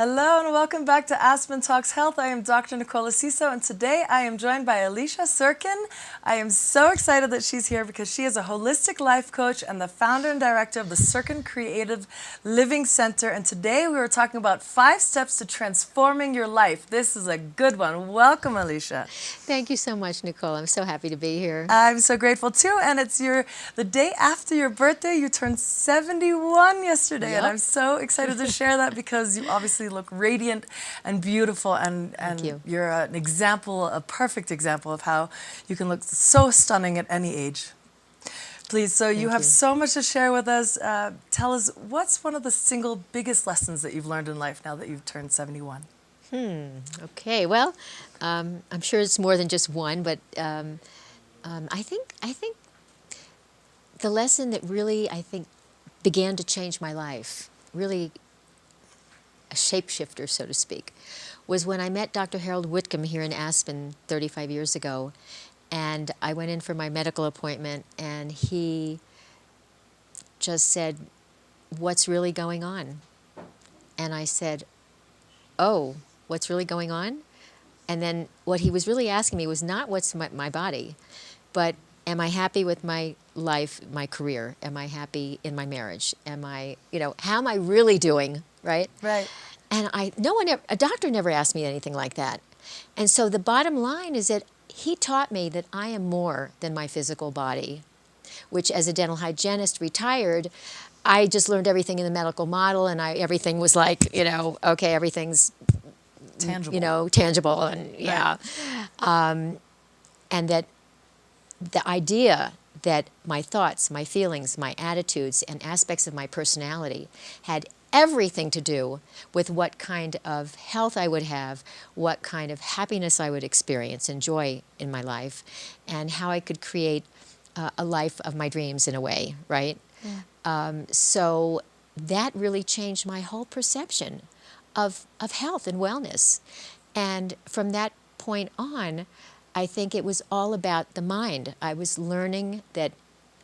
Hello and welcome back to Aspen Talks Health. I am Dr. Nicola Siso, and today I am joined by Alicia Sirkin. I am so excited that she's here because she is a holistic life coach and the founder and director of the Sirkin Creative Living Center. And today we were talking about 5 steps to transforming your life. This is a good one. Welcome, Alicia. Thank you so much, Nicole. I'm so happy to be here. I'm so grateful too. And it's the day after your birthday. You turned 71 yesterday, Yep. and I'm so excited to share that because you obviously look radiant and beautiful, and you're an example, a perfect example of how you can look so stunning at any age. Please, so you have so much to share with us. Tell us, what's one of the single biggest lessons that you've learned in life now that you've turned 71? Okay, well, I'm sure it's more than just one, but I think the lesson that really, began to change my life, really a shapeshifter, so to speak, was when I met Dr. Harold Whitcomb here in Aspen 35 years ago. And I went in for my medical appointment, and he just said, "What's really going on?" And I said, "Oh, what's really going on?" And then what he was really asking me was not what's my body, but am I happy with my life, my career? Am I happy in my marriage? How am I really doing, right? Right. And a doctor never asked me anything like that. And so the bottom line is that he taught me that I am more than my physical body, which as a dental hygienist retired, I just learned everything in the medical model, and everything was like, okay, everything's Tangible. tangible, and yeah. And that the idea that my thoughts, my feelings, my attitudes, and aspects of my personality had everything to do with what kind of health I would have, what kind of happiness I would experience and joy in my life, and how I could create a life of my dreams in a way, right? Yeah. So that really changed my whole perception of health and wellness. And from that point on, I think it was all about the mind. I was learning that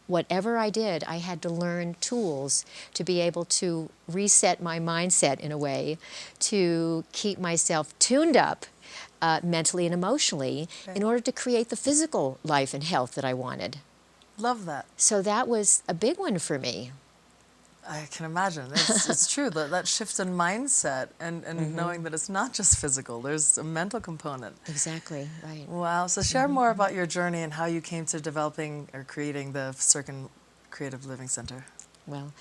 whatever I did, I had to learn tools to be able to reset my mindset in a way, to keep myself tuned up mentally and emotionally in order to create the physical life and health that I wanted. Love that. So that was a big one for me. I can imagine. It's true, that shift in mindset and knowing that it's not just physical, there's a mental component. Exactly, right. Wow. So share more about your journey and how you came to developing or creating the Sirkin Creative Living Center. Well,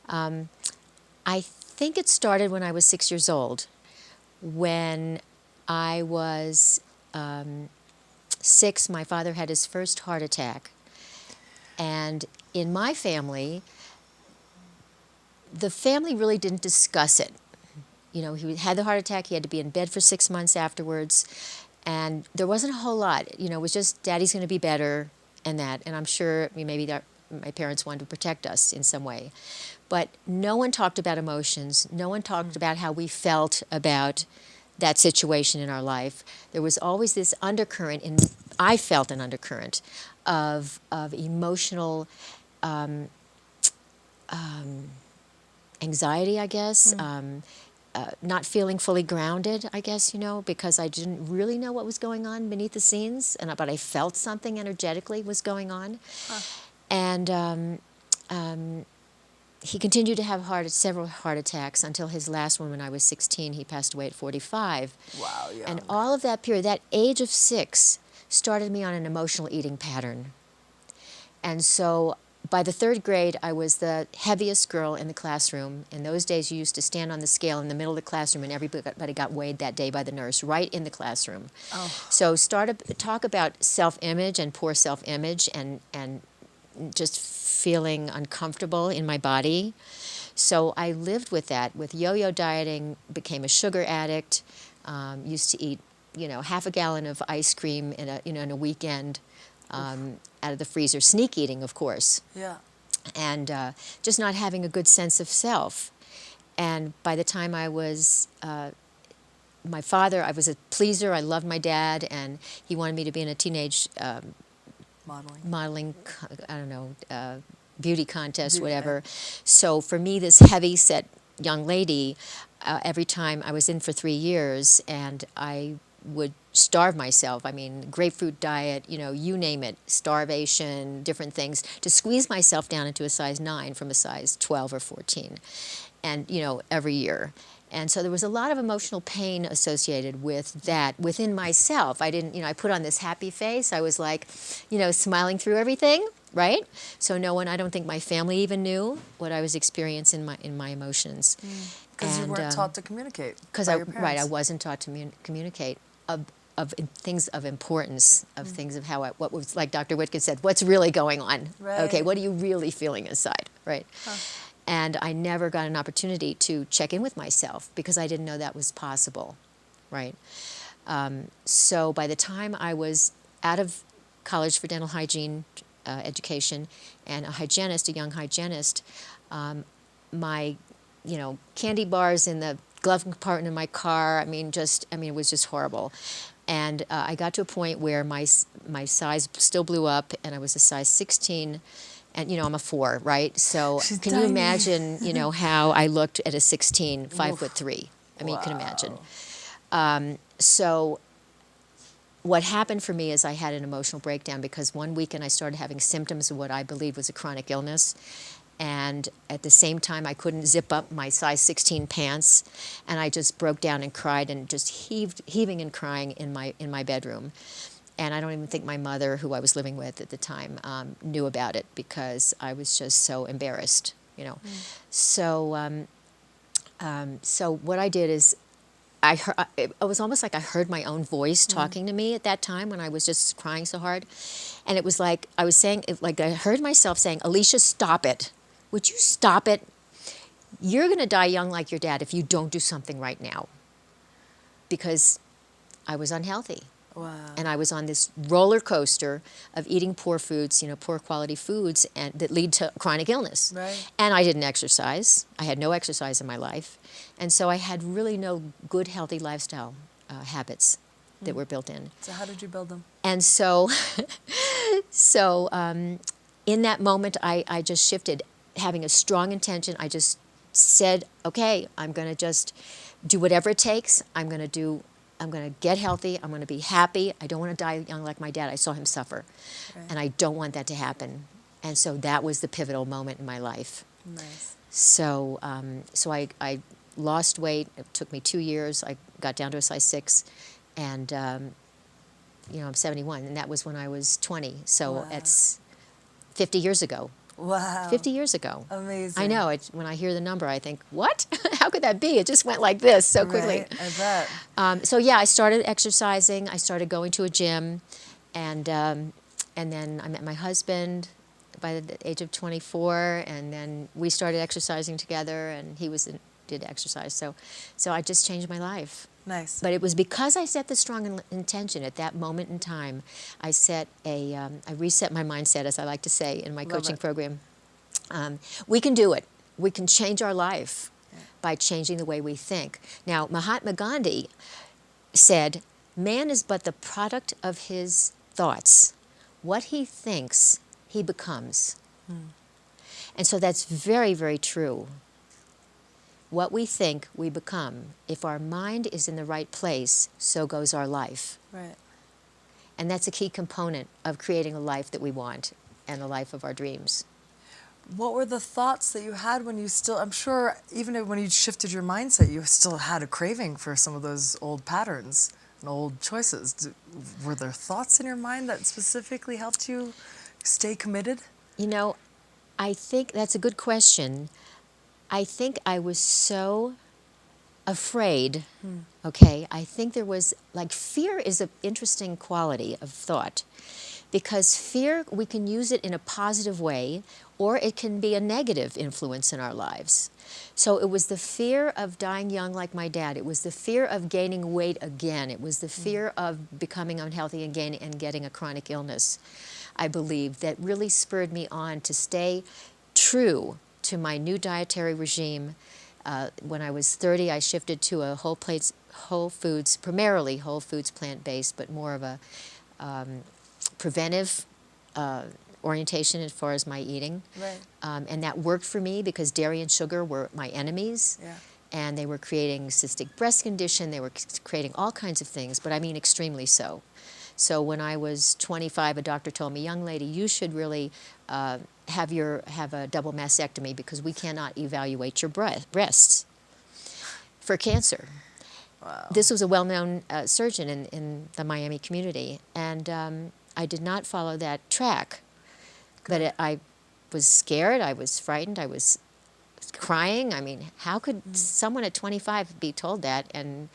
I think it started when I was 6 years old. When I was 6, my father had his first heart attack. And in my family, the family really didn't discuss it. He had the heart attack, he had to be in bed for 6 months afterwards, and there wasn't a whole lot. It was just, Daddy's going to be better, and that. And I'm sure maybe my parents wanted to protect us in some way. But no one talked about emotions. No one talked about how we felt about that situation in our life. There was always this undercurrent, I felt an undercurrent of emotional anxiety, I guess, not feeling fully grounded, I guess, because I didn't really know what was going on beneath the scenes, but I felt something energetically was going on. And he continued to have several heart attacks until his last one when I was 16. He passed away at 45. Wow, yeah. And all of that period, that age of 6, started me on an emotional eating pattern. And so by the 3rd grade, I was the heaviest girl in the classroom. In those days, you used to stand on the scale in the middle of the classroom, and everybody got weighed that day by the nurse, right in the classroom. Oh. So talk about self-image and poor self-image and just feeling uncomfortable in my body. So I lived with that, with yo-yo dieting, became a sugar addict, used to eat, half a gallon of ice cream in a weekend. Out of the freezer, sneak eating, of course. Yeah. And just not having a good sense of self. And by the time I was, my father, I was a pleaser. I loved my dad, and he wanted me to be in a teenage modeling, I don't know, beauty contest, whatever. So for me, this heavy-set young lady, every time I was in for 3 years, and I would starve myself. I mean, grapefruit diet, you name it, starvation, different things, to squeeze myself down into a size 9 from a size 12 or 14, and, every year. And so there was a lot of emotional pain associated with that within myself. I didn't, I put on this happy face. I was like, smiling through everything, right? So no one, I don't think my family even knew what I was experiencing in my emotions. Because you weren't taught to communicate Because by your parents. I wasn't taught to communicate things of importance, of things of what was, like Dr. Whitkin said, what's really going on? Right. Okay, what are you really feeling inside, right? Huh. And I never got an opportunity to check in with myself because I didn't know that was possible, right? So by the time I was out of college for dental hygiene education and a young hygienist, my, candy bars in the glove compartment in my car, it was just horrible. And I got to a point where my size still blew up, and I was a size 16. And, I'm a 4, right? So She's can tiny. you imagine, how I looked at a 16, 5'3"? You can imagine. So what happened for me is I had an emotional breakdown because one weekend I started having symptoms of what I believed was a chronic illness. And at the same time, I couldn't zip up my size 16 pants. And I just broke down and cried and just heaving and crying in my bedroom. And I don't even think my mother, who I was living with at the time, knew about it because I was just so embarrassed, So, so what I did is it was almost like I heard my own voice talking to me at that time when I was just crying so hard. And it was like I was saying, like I heard myself saying, Alicia, stop it. Would you stop it? You're going to die young like your dad if you don't do something right now. Because I was unhealthy. Wow. And I was on this roller coaster of eating poor foods, poor quality foods, and that lead to chronic illness. Right. And I didn't exercise. I had no exercise in my life. And so I had really no good, healthy lifestyle habits that were built in. So how did you build them? And so, in that moment, I just shifted, having a strong intention. I just said, okay, I'm going to just do whatever it takes. I'm going to get healthy. I'm going to be happy. I don't want to die young like my dad. I saw him suffer. Right. And I don't want that to happen. And so that was the pivotal moment in my life. Nice. So, I lost weight. It took me 2 years. I got down to a size 6. And, I'm 71. And that was when I was 20. So it's 50 years ago. Wow. 50 years ago. Amazing. I know. When I hear the number, I think, what? How could that be? It just went like this so quickly. Right, I bet. So, yeah, I started exercising. I started going to a gym. And then I met my husband by the age of 24. And then we started exercising together. And he did exercise. So I just changed my life. Nice. But it was because I set the strong intention at that moment in time. I reset my mindset, as I like to say in my coaching program. We can do it. We can change our life by changing the way we think. Now, Mahatma Gandhi said, man is but the product of his thoughts. What he thinks, he becomes. And so that's very, very true. What we think, we become. If our mind is in the right place, so goes our life. Right. And that's a key component of creating a life that we want and the life of our dreams. What were the thoughts that you had when you still, I'm sure even when you shifted your mindset, you still had a craving for some of those old patterns and old choices. Were there thoughts in your mind that specifically helped you stay committed? I think that's a good question. I think I was so afraid, okay? I think there was, fear is an interesting quality of thought because fear, we can use it in a positive way or it can be a negative influence in our lives. So it was the fear of dying young like my dad. It was the fear of gaining weight again. It was the fear of becoming unhealthy again and getting a chronic illness, I believe, that really spurred me on to stay true to my new dietary regime. When I was 30, I shifted to a whole foods, primarily whole foods plant-based, but more of a preventive orientation as far as my eating. Right. And that worked for me because dairy and sugar were my enemies. Yeah. and they were creating cystic breast condition, they were creating all kinds of things, but I mean extremely so. So when I was 25, a doctor told me, young lady, you should really have a double mastectomy because we cannot evaluate your breasts for cancer. Wow. This was a well-known surgeon in the Miami community, and I did not follow that track. But I was scared, I was frightened, I was crying. I mean, how could someone at 25 be told that? And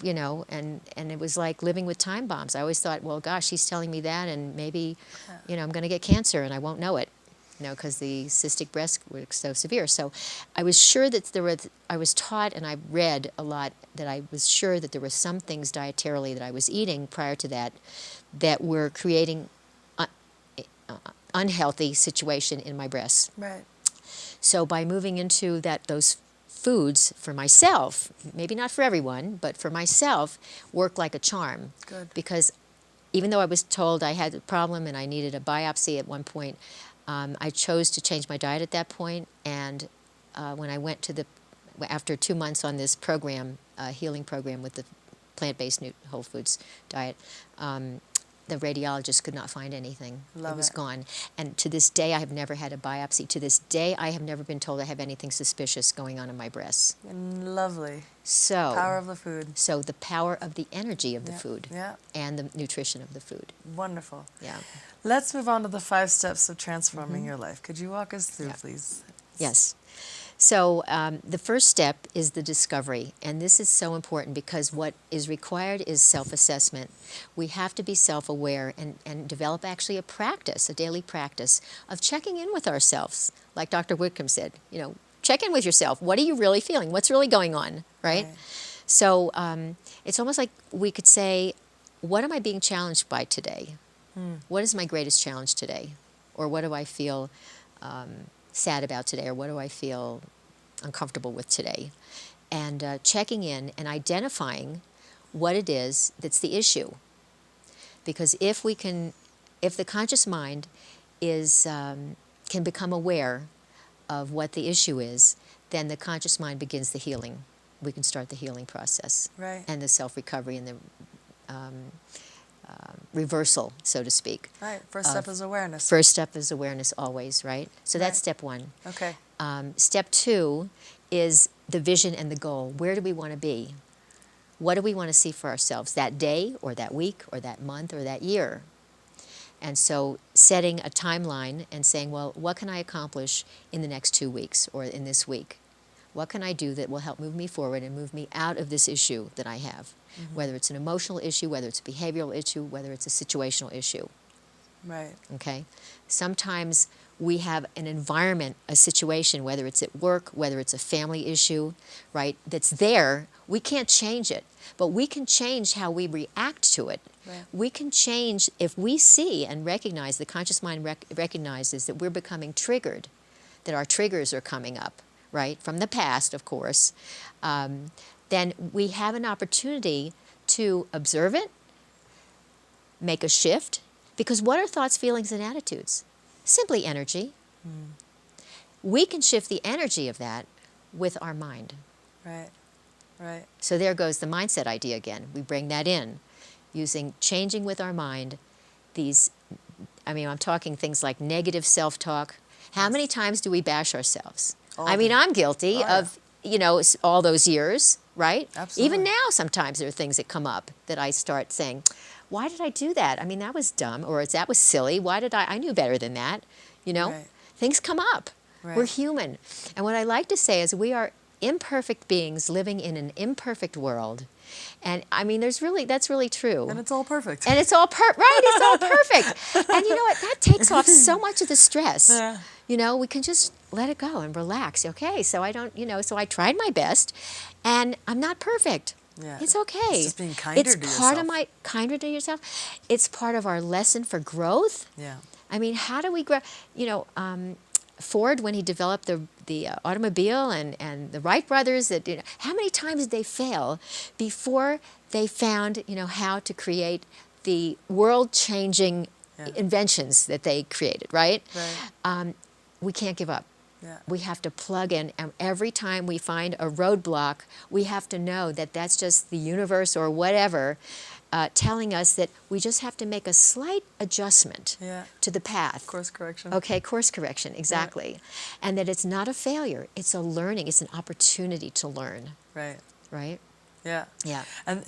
you know, and it was like living with time bombs. I always thought, well, gosh, she's telling me that, and maybe, you know, I'm going to get cancer and I won't know it, you know, because the cystic breast was so severe. So I was sure that I was taught and I read a lot that I was sure that there were some things dietarily that I was eating prior to that that were creating unhealthy situation in my breasts. Right. So by moving into those foods for myself, maybe not for everyone, but for myself, worked like a charm. Good. Because even though I was told I had a problem and I needed a biopsy at one point, I chose to change my diet at that point. And when I went after 2 months on this program, healing program with the plant-based whole foods diet, the radiologist could not find anything. It was gone. And to this day, I have never had a biopsy. To this day, I have never been told I have anything suspicious going on in my breasts. Lovely. So Power of the food. So the power of the energy of the food Yeah. and the nutrition of the food. Wonderful. Yeah. Let's move on to the 5 steps of transforming your life. Could you walk us through, please? Yes. So the first step is the discovery, and this is so important because what is required is self-assessment. We have to be self-aware and develop actually a practice, a daily practice of checking in with ourselves. Like Dr. Whitcomb said, you know, check in with yourself. What are you really feeling? What's really going on, right? So it's almost like we could say, what am I being challenged by today? What is my greatest challenge today? Or what do I feel sad about today, or what do I feel uncomfortable with today? And checking in and identifying what it is that's the issue. Because if the conscious mind can become aware of what the issue is, then the conscious mind begins the healing. We can start the healing process. Right. And the self-recovery and the reversal, so to speak. Right. First step is awareness. First step is awareness always, right? So that's step 1. Okay. Step 2 is the vision and the goal. Where do we want to be? What do we want to see for ourselves that day or that week or that month or that year? And so setting a timeline and saying, well, what can I accomplish in the next 2 weeks or in this week? What can I do that will help move me forward and move me out of this issue that I have? Whether it's an emotional issue, whether it's a behavioral issue, whether it's a situational issue. Right. Okay? Sometimes we have an environment, a situation, whether it's at work, whether it's a family issue, right, that's there. We can't change it, but we can change how we react to it. Right. We can change if we see and recognize, the conscious mind recognizes that we're becoming triggered, that our triggers are coming up, right, from the past, of course. Then we have an opportunity to observe it, make a shift, because what are thoughts, feelings, and attitudes? Simply energy. We can shift the energy of that with our mind. Right. Right. So there goes the mindset idea again. We bring that in, changing with our mind I'm talking things like negative self-talk. How many times do we bash ourselves? I'm guilty of, all those years, right? Absolutely. Even now, sometimes there are things that come up that I start saying, why did I do that? That was dumb, or that was silly. Why did I knew better than that, Right. Things come up. Right. We're human. And what I like to say is we are imperfect beings living in an imperfect world. And that's really true. And it's all perfect. And it's all it's all perfect. And you know what? That takes off so much of the stress. Yeah. We can just let it go and relax. Okay, so I don't, so I tried my best, and I'm not perfect. Yeah. It's okay. It's just being kinder to yourself. It's part of kinder to yourself. It's part of our lesson for growth. Yeah. How do we grow? Ford, when he developed the automobile, and the Wright brothers, how many times did they fail before they found, how to create the world-changing inventions that they created, right? Right. We can't give up. Yeah. We have to plug in, and every time we find a roadblock, we have to know that that's just the universe or whatever telling us that we just have to make a slight adjustment Yeah. to the path. Course correction. Okay, course correction, exactly. Yeah. And that it's not a failure, it's a learning, it's an opportunity to learn, Right. right? Yeah. Yeah. And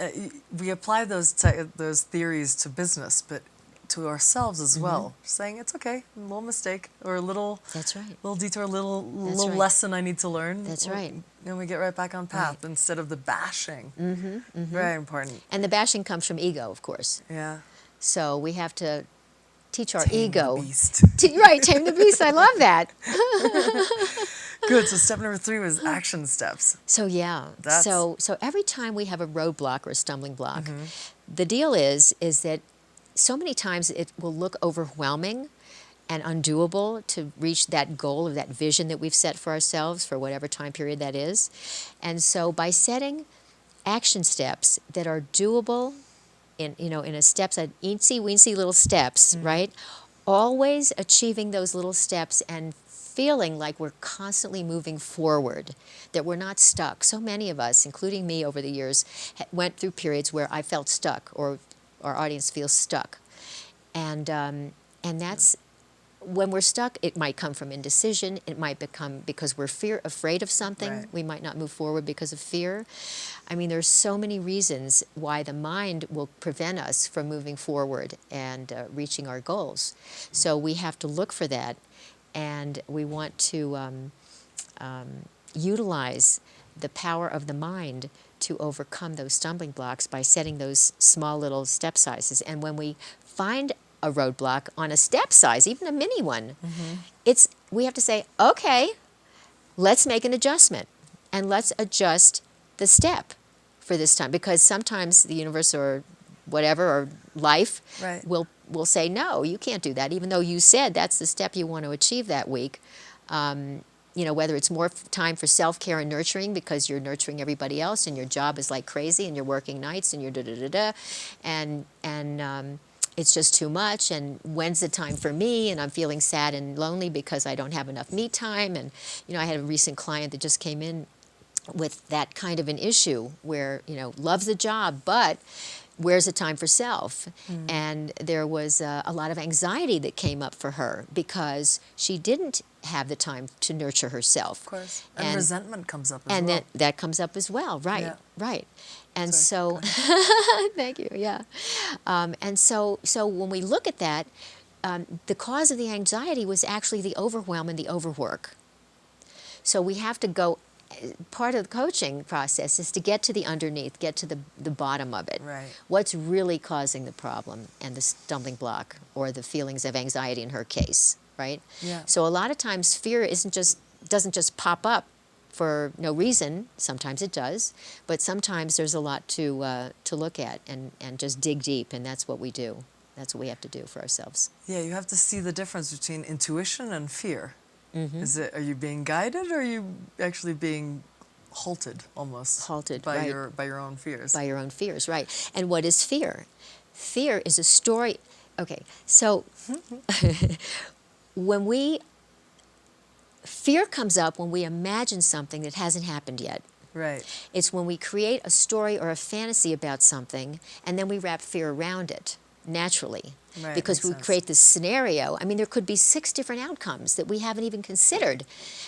we apply those theories to business, but to ourselves as well, saying it's okay, a little mistake or a little That's right. little detour, a little right. lesson I need to learn. That's right. And we get right back on path Right. instead of the bashing. Very important. And the bashing comes from ego, of course. Yeah. So we have to teach our Tame ego. the beast. Right, tame the beast. I love that. Good. So step number 3 was action steps. So yeah. That's- So every time we have a roadblock or a stumbling block, the deal is that so many times it will look overwhelming and undoable to reach that goal or that vision that we've set for ourselves for whatever time period that is. And so by setting action steps that are doable in a steps, eensy weensy little steps, right? Always achieving those little steps and feeling like we're constantly moving forward, that we're not stuck. So many of us, including me over the years, went through periods where I felt stuck or our audience feels stuck. And that's, when we're stuck, it might come from indecision. It might become because we're afraid of something. Right. We might not move forward because of fear. I mean, there's so many reasons why the mind will prevent us from moving forward and reaching our goals. So we have to look for that, and we want to utilize the power of the mind to overcome those stumbling blocks by setting those small little step sizes. And when we find a roadblock on a step size, even a mini one, we have to say, okay, let's make an adjustment and let's adjust the step for this time, because sometimes the universe or whatever or life Right. will say, no, you can't do that, even though you said that's the step you want to achieve that week. Whether it's more time for self-care and nurturing because you're nurturing everybody else and your job is like crazy and you're working nights and you're da-da-da-da, and it's just too much, and when's the time for me, and I'm feeling sad and lonely because I don't have enough me time. And I had a recent client that just came in with that kind of an issue where loves the job, but where's the time for self? And there was a lot of anxiety that came up for her because she didn't have the time to nurture herself. Of course. And resentment comes up as and well. that comes up as well, right? Yeah. Right. And Sorry, so, thank you. Yeah. And so when we look at that, the cause of the anxiety was actually the overwhelm and the overwork. So we have to go. Part of the coaching process is to get to the underneath, get to the bottom of it. Right. What's really causing the problem and the stumbling block or the feelings of anxiety in her case, right? Yeah. So a lot of times fear doesn't just pop up for no reason. Sometimes it does, but sometimes there's a lot to look at and just dig deep, and that's what we do. That's what we have to do for ourselves. Yeah, you have to see the difference between intuition and fear. Are you being guided, or are you actually being halted almost? Halted, by right. by your own fears. By your own fears, right. And what is fear? Fear is a story. Okay, so fear comes up when we imagine something that hasn't happened yet. Right. It's when we create a story or a fantasy about something, and then we wrap fear around it naturally. Right, because makes we sense. create this scenario. I mean, there could be 6 different outcomes that we haven't even considered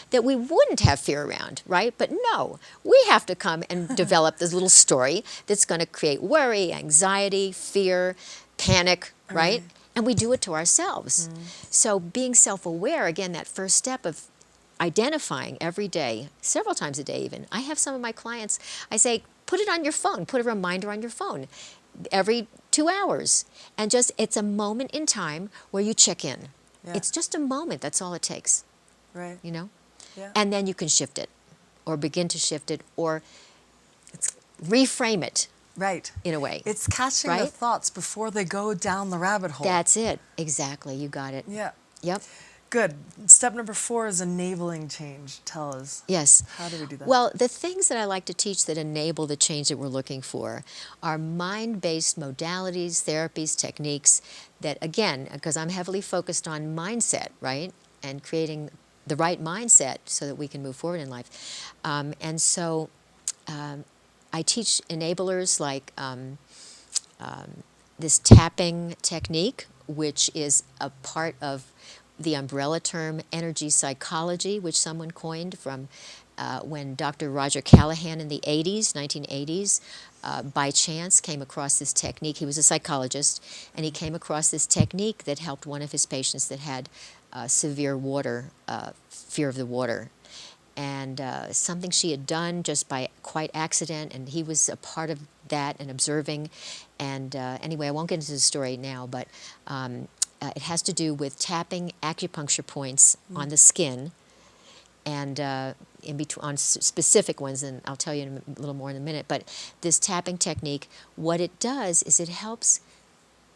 that we wouldn't have fear around, right? But no, we have to come and develop this little story that's going to create worry, anxiety, fear, panic, right? And we do it to ourselves. So being self-aware, again, that first step of identifying every day, several times a day even. I have some of my clients, I say, put it on your phone, put a reminder on your phone every 2 hours. And it's a moment in time where you check in. Yeah. It's just a moment, that's all it takes, Right. Yeah. And And then you can shift it, or begin to shift it, or reframe it right. in a way. It's catching the Right? thoughts before they go down the rabbit hole. That's it, exactly, you got it. Yeah. Yep, Good. Step number 4 is enabling change. Tell us. yes. How do we do that? Well, the things that I like to teach that enable the change that we're looking for are mind-based modalities, therapies, techniques that, again, because I'm heavily focused on mindset, right? And creating the right mindset so that we can move forward in life. And so I teach enablers like this tapping technique, which is a part of the umbrella term energy psychology, which someone coined from when Dr. Roger Callahan in the 1980s, by chance came across this technique. He was a psychologist, and he came across this technique that helped one of his patients that had severe fear of the water. And something she had done just by quite accident, and he was a part of that and observing. And anyway, I won't get into the story now, but it has to do with tapping acupuncture points on the skin, and in between on specific ones, and I'll tell you a little more in a minute. But this tapping technique, what it does is it helps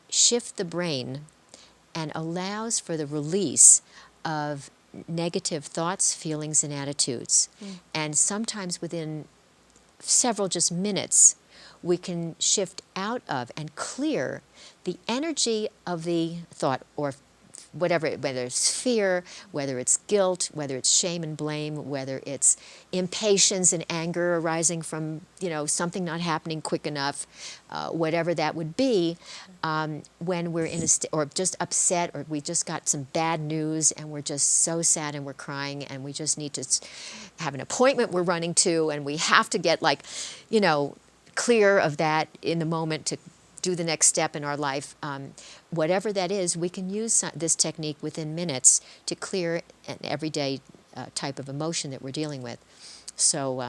shift the brain and allows for the release of negative thoughts, feelings, and attitudes. And sometimes within several just minutes, we can shift out of and clear the energy of the thought or whatever, whether it's fear, whether it's guilt, whether it's shame and blame, whether it's impatience and anger arising from, something not happening quick enough, whatever that would be, when we're in or just upset, or we just got some bad news and we're just so sad and we're crying and we just need to have an appointment we're running to, and we have to get clear of that in the moment to do the next step in our life. Whatever that is, we can use this technique within minutes to clear an everyday type of emotion that we're dealing with. So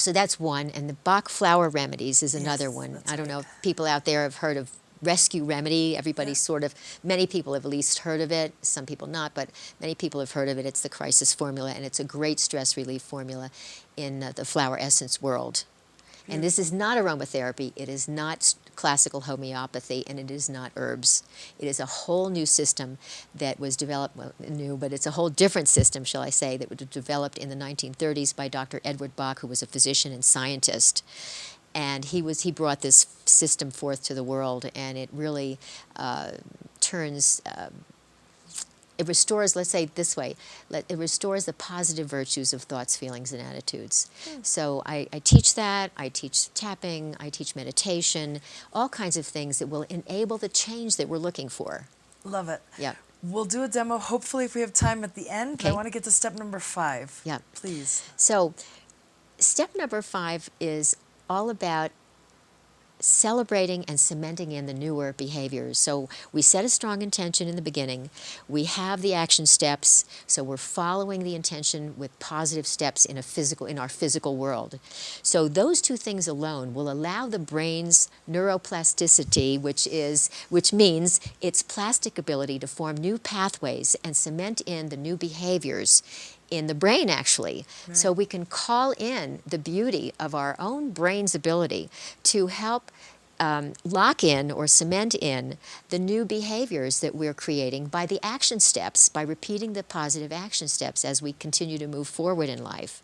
that's one. And the Bach flower remedies is another one. I don't know if people out there have heard of rescue remedy. Many people have at least heard of it, some people not, but many people have heard of it. It's the crisis formula, and it's a great stress relief formula in the flower essence world. And this is not aromatherapy, it is not classical homeopathy, and it is not herbs. It is a whole new system that was developed, but it's a whole different system, shall I say, that was developed in the 1930s by Dr. Edward Bach, who was a physician and scientist. And he brought this system forth to the world, and it really turns... it restores, let's say it this way, it restores the positive virtues of thoughts, feelings, and attitudes. So I teach that, I teach tapping, I teach meditation, all kinds of things that will enable the change that we're looking for. Love it. Yeah. We'll do a demo, hopefully, if we have time at the end. Okay. I want to get to step number 5. Yeah. Please. So step number 5 is all about celebrating and cementing in the newer behaviors. So we set a strong intention in the beginning. We have the action steps, so we're following the intention with positive steps in our physical world. So those two things alone will allow the brain's neuroplasticity, which means its plastic ability to form new pathways and cement in the new behaviors in the brain, actually. Right. So we can call in the beauty of our own brain's ability to help lock in or cement in the new behaviors that we're creating by the action steps, by repeating the positive action steps as we continue to move forward in life.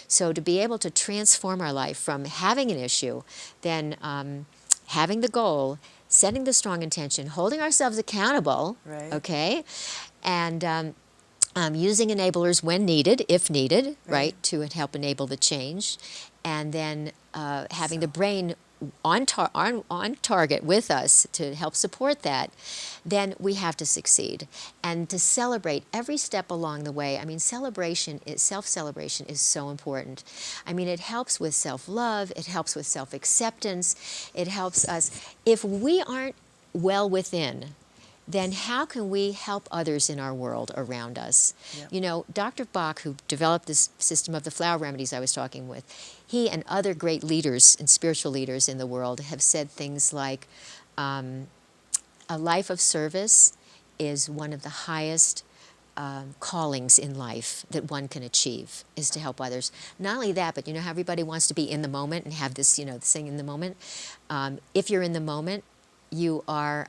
So to be able to transform our life from having an issue, then having the goal, setting the strong intention, holding ourselves accountable, right. Okay, and using enablers when needed, if needed, right, to help enable the change, and then having the brain on target with us to help support that, then we have to succeed. And to celebrate every step along the way. I mean, self-celebration is so important. I mean, it helps with self-love, it helps with self-acceptance, it helps us. If we aren't well within, then how can we help others in our world around us? Yep. You know, Dr. Bach, who developed this system of the flower remedies I was talking with, he and other great leaders and spiritual leaders in the world have said things like, a life of service is one of the highest callings in life that one can achieve, is to help others. Not only that, but you know how everybody wants to be in the moment and have this, this thing in the moment? If you're in the moment, you are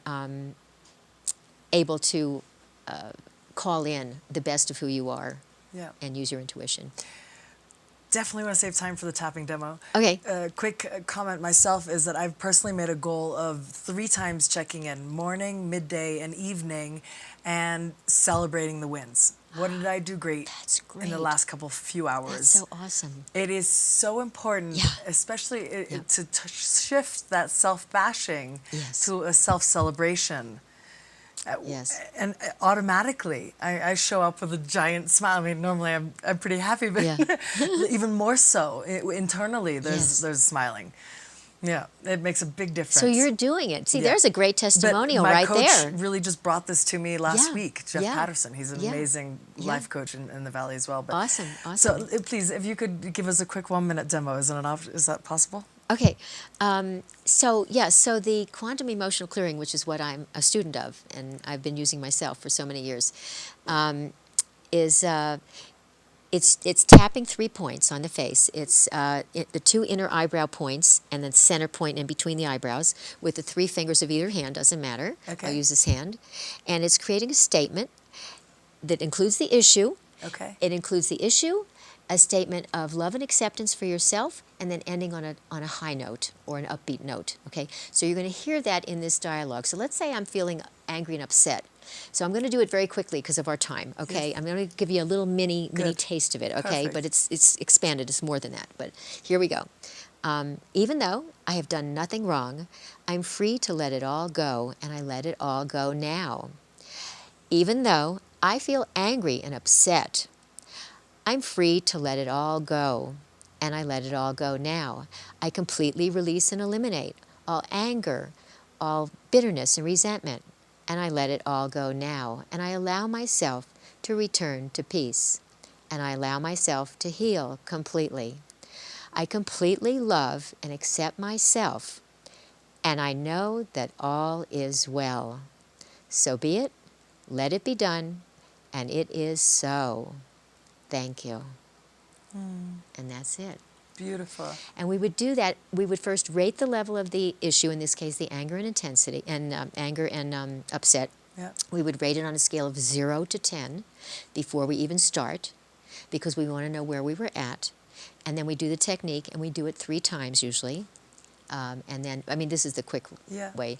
able to call in the best of who you are, and use your intuition. definitely want to save time for the tapping demo. Okay. A quick comment myself is that I've personally made a goal of 3 times checking in, morning, midday, and evening, and celebrating the wins. What did I do great, That's great. in the last few hours? That's so awesome. It is so important, Yeah. especially Yeah. to shift that self-bashing Yes. to a self-celebration. Yes. And automatically, I show up with a giant smile. I mean, normally I'm pretty happy, but Yeah. even more so internally. Yes. There's smiling. Yeah, it makes a big difference. So you're doing it. See, Yeah. there's a great But testimonial my right coach there. really just brought this to me last Yeah. week. Jeff Yeah. Patterson. He's an Yeah. amazing Yeah. life coach in the Valley as well. But Awesome. So Awesome. please, if you could give us a quick 1-minute demo, is that possible? Okay, so the quantum emotional clearing, which is what I'm a student of, and I've been using myself for so many years, is it's tapping 3 points on the face. It's the 2 inner eyebrow points and the center point in between the eyebrows with the 3 fingers of either hand. Doesn't matter. Okay. I'll use this hand, and it's creating a statement that includes the issue. Okay. It includes the issue, a statement of love and acceptance for yourself, and then ending on a high note or an upbeat note, okay? So you're going to hear that in this dialogue. So let's say I'm feeling angry and upset. So I'm going to do it very quickly because of our time, okay? Yes. I'm going to give you a little mini Good. taste of it, okay? Perfect. But it's expanded. It's more than that. But here we go. Even though I have done nothing wrong, I'm free to let it all go, and I let it all go now. Even though I feel angry and upset, I'm free to let it all go, and I let it all go now. I completely release and eliminate all anger, all bitterness and resentment, and I let it all go now. And I allow myself to return to peace, and I allow myself to heal completely. I completely love and accept myself, and I know that all is well. So be it, let it be done, and it is so. Thank you. And that's it. Beautiful. And we would do that. We would first rate the level of the issue, in this case, the anger and intensity, and anger and upset. Yeah. We would rate it on a scale of 0 to 10 before we even start, because we want to know where we were at. And then we do the technique, and we do it 3 times usually. And then, I mean, this is the quick Yeah. way.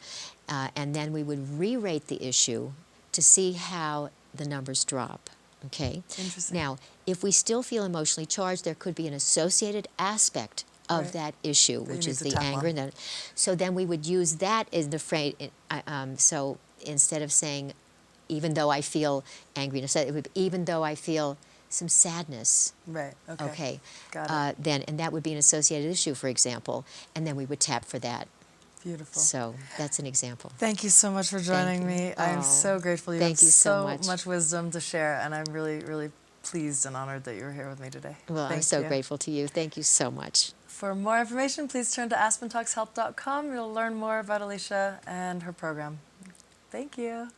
And then we would re-rate the issue to see how the numbers drop. Okay? Interesting. Now, if we still feel emotionally charged, there could be an associated aspect of Right. that issue, That you which need is to the tap anger. on. And then, so then we would use that as the phrase. So instead of saying, even though I feel angry and upset, it would be, even though I feel some sadness. Right. Okay. Okay. Got it. Then, and that would be an associated issue, for example, and then we would tap for that. Beautiful. So that's an example. Thank you so much for joining you. me. I am Oh, so grateful. You thank have you so so much. wisdom to share, and I'm really, really pleased and honored that you're here with me today. Well, I'm Thank so you. grateful to you. Thank you so much. For more information, please turn to aspentalkshelp.com. You'll learn more about Alicia and her program. Thank you.